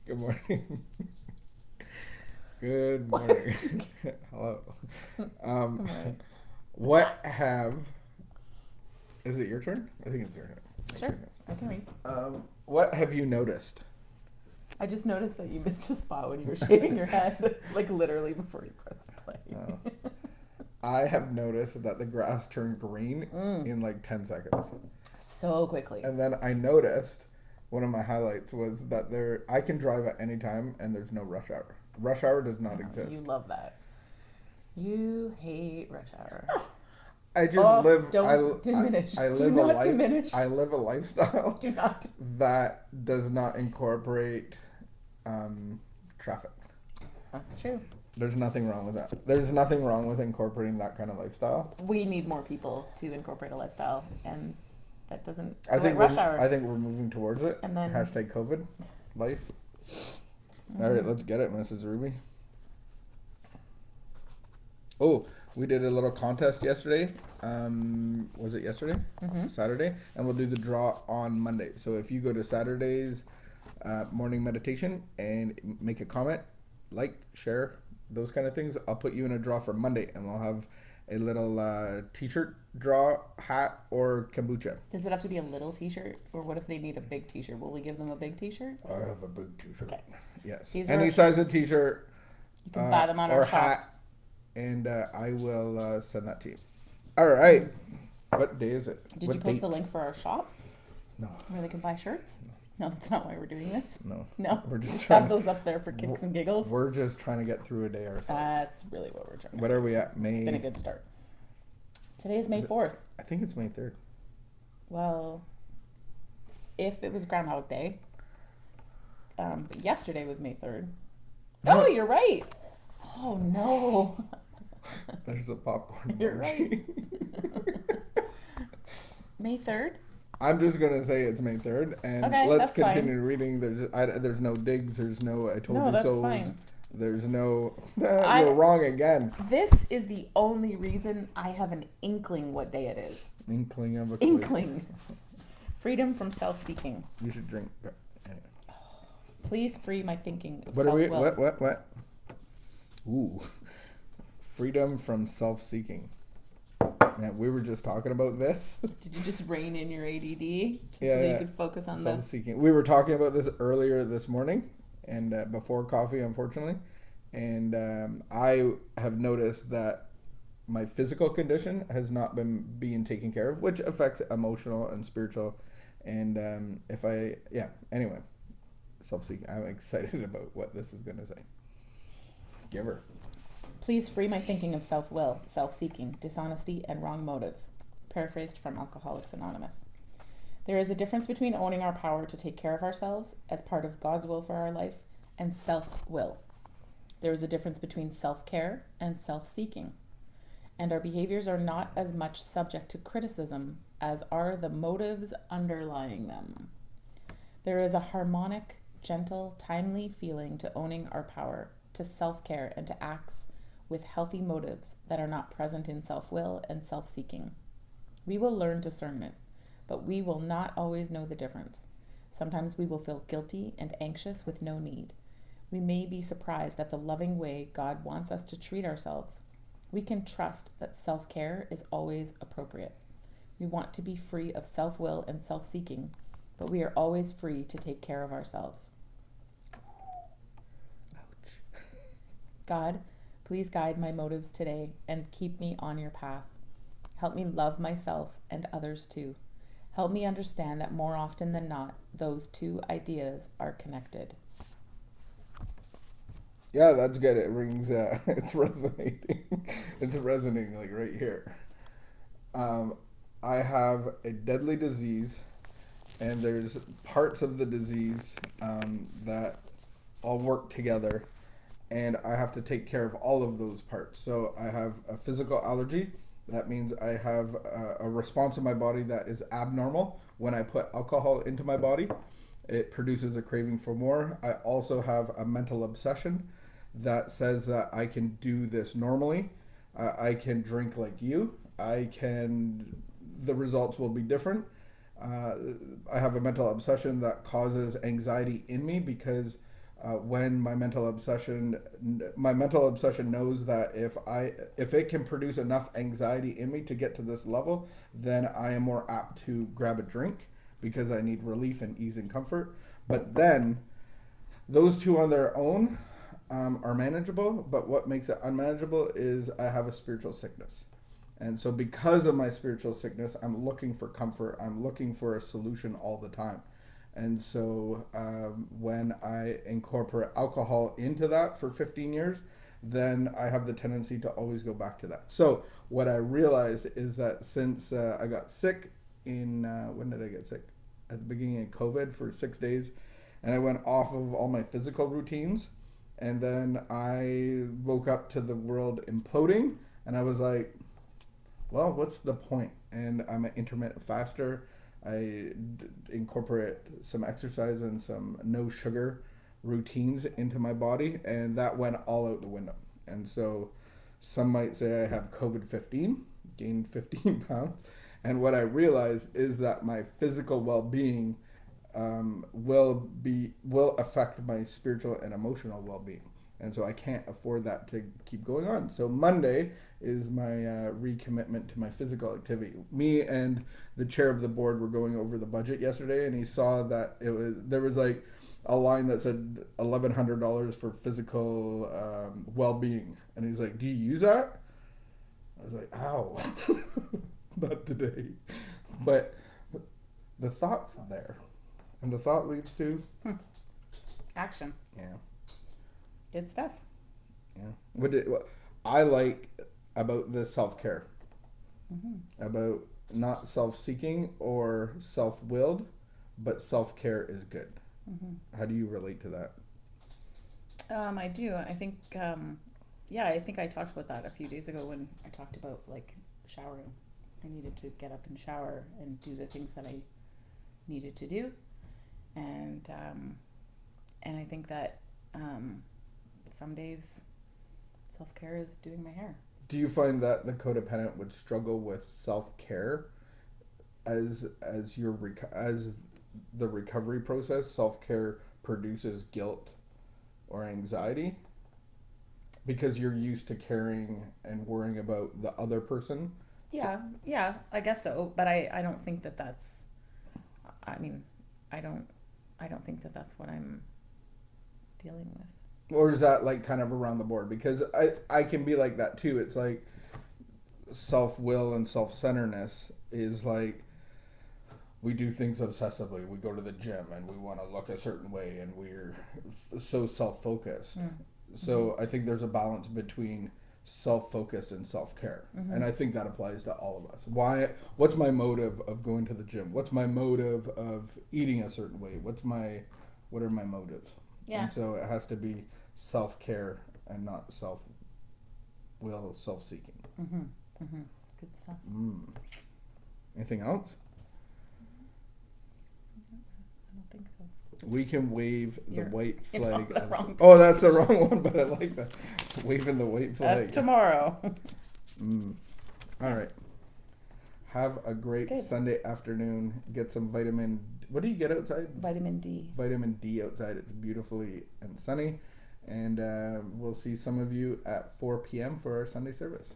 Good morning. Good morning. Hello. Um, Good morning. what have... Is it your turn? I think it's your turn. Sure, I can read. What have you noticed? I just noticed that you missed a spot when you were shaving your head, like literally before you pressed play. Oh. I have noticed that the grass turned green in like 10 seconds. So quickly. And then I noticed one of my highlights was that I can drive at any time and there's no rush hour. Rush hour does not exist. You love that. You hate rush hour. I just live. Don't diminish. I live Do not diminish. I live a lifestyle. Do not. That does not incorporate traffic. That's true. There's nothing wrong with that. There's nothing wrong with incorporating that kind of lifestyle. We need more people to incorporate a lifestyle, and that doesn't. I think rush hour. I think we're moving towards it. And then hashtag COVID life. All right, let's get it, Mrs. Ruby. Oh, we did a little contest yesterday. Was it yesterday? Saturday, and we'll do the draw on Monday. So if you go to Saturday's morning meditation and make a comment, like, share, those kind of things, I'll put you in a draw for Monday, and we'll have a little t-shirt draw, hat, or kombucha. Does it have to be a little t-shirt, or what if they need a big t-shirt? Will we give them a big t-shirt? I have a big t-shirt. Okay. Yes. These are Any our size of t-shirt. You can buy them on or our shop. hat, and I will send that to you. All right. What day is it? Did What you post date? the link for our shop No. where they can buy shirts? No, that's not why we're doing this. No. No, We're just have trying. those up there for kicks and giggles. We're just trying to get through a day ourselves. That's really what we're trying to do. What are we at? It's May. been a good start. Today is May 4th. I think it's May 3rd. Well, if it was Groundhog Day, but yesterday was May 3rd. No. Oh, you're right. Oh, no. There's a popcorn. You're emoji. right. May 3rd? I'm just gonna say it's May 3rd, and Okay, let's that's continue reading. There's no digs. There's no I told No, you that's so. fine. There's no. You're wrong again. This is the only reason I have an inkling what day it is. Inkling of a clue. Inkling. Freedom from self-seeking. You should drink. But anyway. Please free my thinking of What are we? self-will. What? Ooh. Freedom from self-seeking. Man, we were just talking about this. Did you just rein in your ADD so Yeah, that yeah. you could focus on the... Self-seeking. We were talking about this earlier this morning, and before coffee, unfortunately. And I have noticed that my physical condition has not been being taken care of, which affects emotional and spiritual. And anyway, self-seeking. I'm excited about what this is going to say. Give her. Please free my thinking of self-will, self-seeking, dishonesty, and wrong motives. Paraphrased from Alcoholics Anonymous. There is a difference between owning our power to take care of ourselves as part of God's will for our life and self-will. There is a difference between self-care and self-seeking. And our behaviors are not as much subject to criticism as are the motives underlying them. There is a harmonic, gentle, timely feeling to owning our power, to self-care, and to acts with healthy motives that are not present in self-will and self-seeking. We will learn discernment, but we will not always know the difference. Sometimes we will feel guilty and anxious with no need. We may be surprised at the loving way God wants us to treat ourselves. We can trust that self-care is always appropriate. We want to be free of self-will and self-seeking, but we are always free to take care of ourselves. Ouch. God, please guide my motives today and keep me on your path. Help me love myself and others too. Help me understand that more often than not, those two ideas are connected. Yeah, that's good. It rings. It's resonating. It's resonating like right here. I have a deadly disease, and there's parts of the disease that all work together, and I have to take care of all of those parts. So I have a physical allergy. That means I have a response in my body that is abnormal. When I put alcohol into my body, it produces a craving for more. I also have a mental obsession that says that I can do this normally. I can drink like you. The results will be different. I have a mental obsession that causes anxiety in me because when my mental obsession knows that if it can produce enough anxiety in me to get to this level, then I am more apt to grab a drink because I need relief and ease and comfort. But then those two on their own are manageable, but what makes it unmanageable is I have a spiritual sickness. And so because of my spiritual sickness, I'm looking for comfort. I'm looking for a solution all the time. And so when I incorporate alcohol into that for 15 years, then I have the tendency to always go back to that. So what I realized is that since I got sick when did I get sick? At the beginning of COVID for 6 days. And I went off of all my physical routines. And then I woke up to the world imploding. And I was like, well, what's the point? And I'm an intermittent faster. I incorporate some exercise and some no sugar routines into my body, and that went all out the window. And so some might say I have COVID-15, gained 15 pounds. And what I realized is that my physical well-being will affect my spiritual and emotional well-being. And so I can't afford that to keep going on. So Monday is my recommitment to my physical activity. Me and the chair of the board were going over the budget yesterday, and he saw that there was like a line that said $1,100 for physical well-being. And he's like, do you use that? I was like, ow. Not today. But the thought's there. And the thought leads to action. Yeah. Good stuff. Yeah. What I like about the self-care, about not self-seeking or self-willed, but self-care is good. How do you relate to that? I do. I think, I think I talked about that a few days ago when I talked about like showering. I needed to get up and shower and do the things that I needed to do, and I think that some days self-care is doing my hair. Do you find that the codependent would struggle with self-care as the recovery process? Self-care produces guilt or anxiety because you're used to caring and worrying about the other person? Yeah, I guess so. But I don't think that that's, I mean, I don't think that that's what I'm dealing with. Or is that like kind of around the board? Because I can be like that too. It's like self-will and self-centeredness is like we do things obsessively. We go to the gym and we want to look a certain way and we're so self-focused. So I think there's a balance between self-focused and self-care. And I think that applies to all of us. What's my motive of going to the gym? What's my motive of eating a certain way? What are my motives? Yeah. And so it has to be self-care and not self-will, self-seeking. Good stuff. Anything else? I don't think so. We can wave the white flag. Oh, that's the wrong one, but I like that. Waving the white flag. That's tomorrow. All right. Have a great Sunday afternoon. Get some vitamin. What do you get outside? Vitamin D. Vitamin D outside. It's beautifully and sunny. And we'll see some of you at 4 p.m. for our Sunday service.